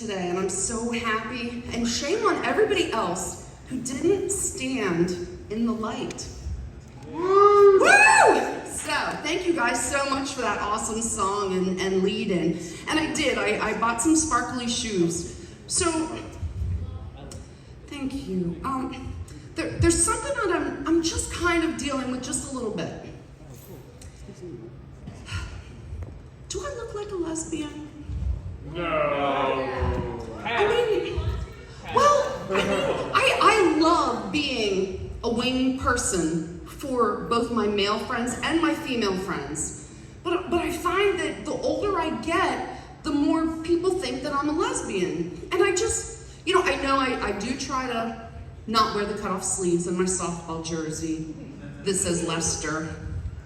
today, and I'm so happy. And shame on everybody else who didn't stand in the light. Woo! So, thank you guys so much for that awesome song and lead in. And I did, I bought some sparkly shoes. So, thank you. There's something that I'm just kind of dealing with just a little bit. Do I look like a lesbian? No. I mean, well, I love being a wing person for both my male friends and my female friends. But I find that the older I get, the more people think that I'm a lesbian. And I just, I know I do try to not wear the cutoff sleeves in my softball jersey that says Lester.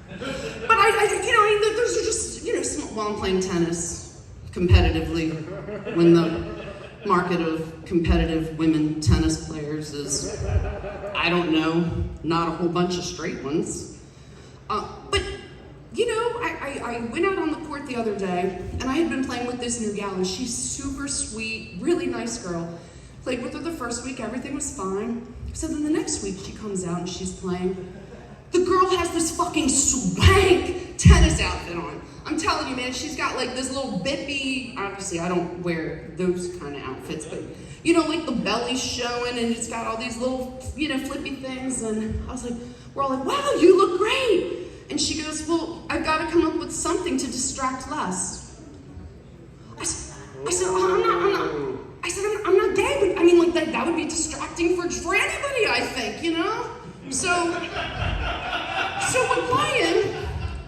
But those are just, while I'm playing tennis competitively, when the market of competitive women tennis players is, I don't know, not a whole bunch of straight ones. But, I went out on the court the other day, and I had been playing with this new gal, and she's super sweet, really nice girl. Played with her the first week, everything was fine. So then the next week she comes out and she's playing. The girl has this fucking swank tennis outfit on. I'm telling you, man, she's got like this little bippy, obviously I don't wear those kind of outfits, but like the belly's showing and it's got all these little, flippy things. And I was like, we're all like, wow, you look great. And she goes, well, I've got to come up with something to distract Les. I said, oh, I'm not gay, but I mean, like that would be distracting for anybody, I think, So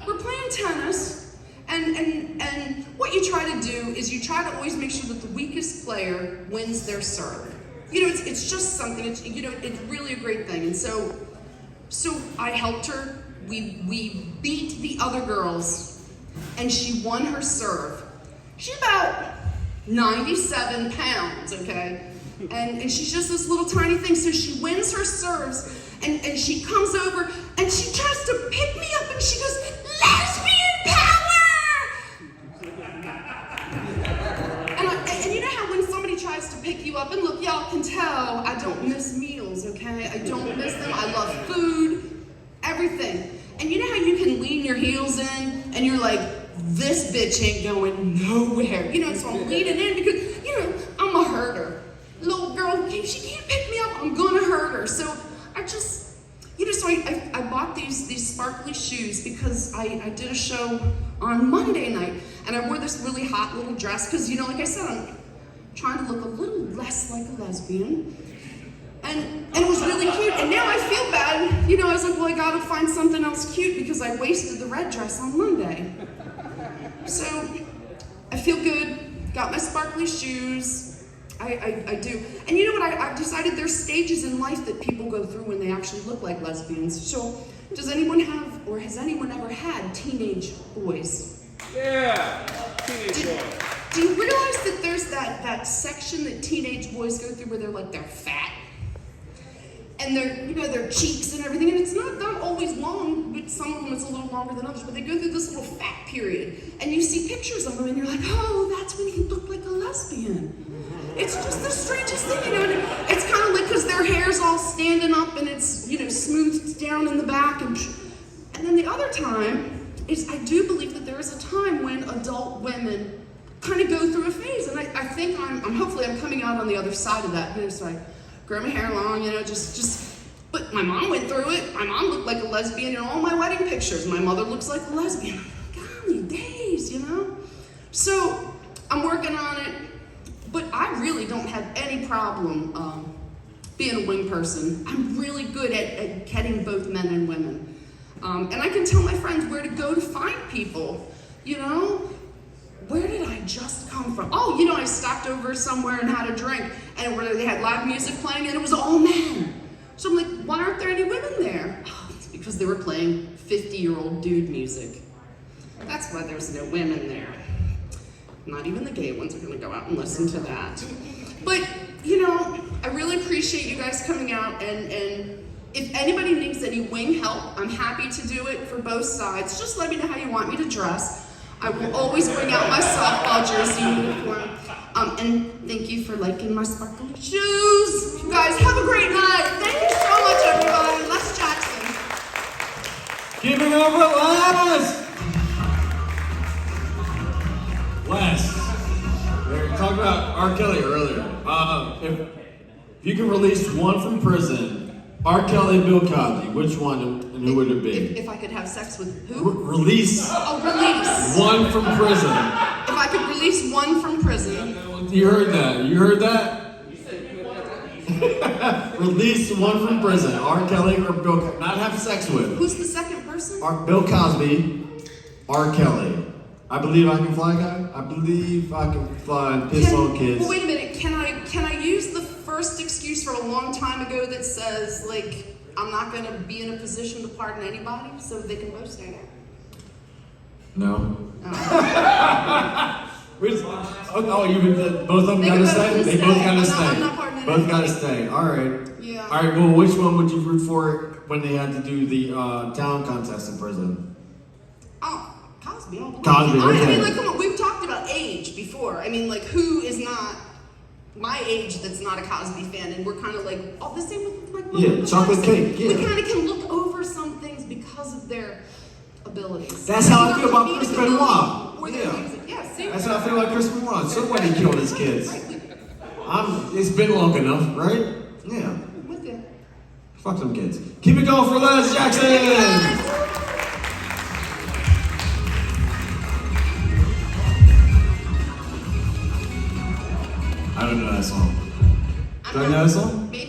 we're playing tennis, and what you try to do is you try to always make sure that the weakest player wins their serve. It's just something. It's really a great thing. And so I helped her. We beat the other girls, and she won her serve. She's about 97 pounds, okay? And she's just this little tiny thing, so she wins her serves, and she comes over, and she tries to pick me up, and she goes, lesbian power! And you know how when somebody tries to pick you up, and look, y'all can tell, I don't miss meals, okay? I don't miss them, I love food, everything. And you know how you can lean your heels in, and you're like, this bitch ain't going nowhere. So I'm leaning in because, I'm a herder. Little girl, she can't pick me up, I'm gonna hurt her. So I just, so I bought these sparkly shoes because I did a show on Monday night, and I wore this really hot little dress because, like I said, I'm trying to look a little less like a lesbian. And it was really cute, and now I feel bad. I was like, well, I gotta find something else cute because I wasted the red dress on Monday. So, I feel good, got my sparkly shoes, I do. And you know what, I've decided there's stages in life that people go through when they actually look like lesbians. So, does anyone have, or has anyone ever had teenage boys? Yeah, teenage boys. Do you realize that there's that section that teenage boys go through where they're fat? And their cheeks and everything, and it's not always long, but some of them it's a little longer than others, but they go through this little fat period, and you see pictures of them, and you're like, oh, that's when he looked like a lesbian. It's just the strangest thing, and it's kind of like, because their hair's all standing up, and it's, smoothed down in the back, and then the other time is, I do believe that there is a time when adult women kind of go through a phase, and I think hopefully I'm coming out on the other side of that, so I grow my hair long, but my mom went through it. My mom looked like a lesbian in all my wedding pictures. My mother looks like a lesbian. Golly days, So I'm working on it, but I really don't have any problem being a wing person. I'm really good at getting both men and women. And I can tell my friends where to go to find people, Where did I just come from? Oh, I stopped over somewhere and had a drink, and where they had live music playing, and it was all men. So I'm like, why aren't there any women there? Oh, it's because they were playing 50-year-old dude music. That's why there's no women there. Not even the gay ones are gonna go out and listen to that. But, I really appreciate you guys coming out, and if anybody needs any wing help, I'm happy to do it for both sides. Just let me know how you want me to dress. I will always bring out my softball jersey uniform. And thank you for liking my sparkly shoes. You guys have a great night. Thank you so much, everybody. Les Jackson. Keeping over Les! Les. We were talking about R. Kelly earlier. If you could release one from prison, R. Kelly, Bill Cosby, which one and who would it be? If I could have sex with who? Release Release. one from prison. If I could release one from prison. You heard that? You heard that? Release one from prison. R. Kelly or Bill Cosby. Not have sex with. Who's the second person? Bill Cosby, R. Kelly. I believe I can fly, guy. I believe I can fly and piss on kids. Well, wait a minute. Can I use the first excuse from a long time ago that says, like, I'm not going to be in a position to pardon anybody, so they can both stay there? No. Oh. Both of them gotta stay? They both gotta stay. I'm not pardoning Both anybody. gotta stay. Alright. Yeah. Alright, well, which one would you root for when they had to do the talent contest in prison? Oh, Cosby. All the way. Cosby, I okay. mean, like, come on. We've talked about age before. I mean, like, who is not my age that's not a Cosby fan? And we're kind of like, oh, the same with like. Yeah, chocolate cake, yeah. We kind of can look over some things because of their abilities. That's how I Either feel about comedic Chris ability Benoit. or their Yeah. music. Yeah, see? That's how I feel about Chris Benoit. Somebody killed his kids. It's been long enough, right? Yeah. I'm with you. Fuck them kids. Keep it going for Les Jackson! I don't know that song. Do I know that song?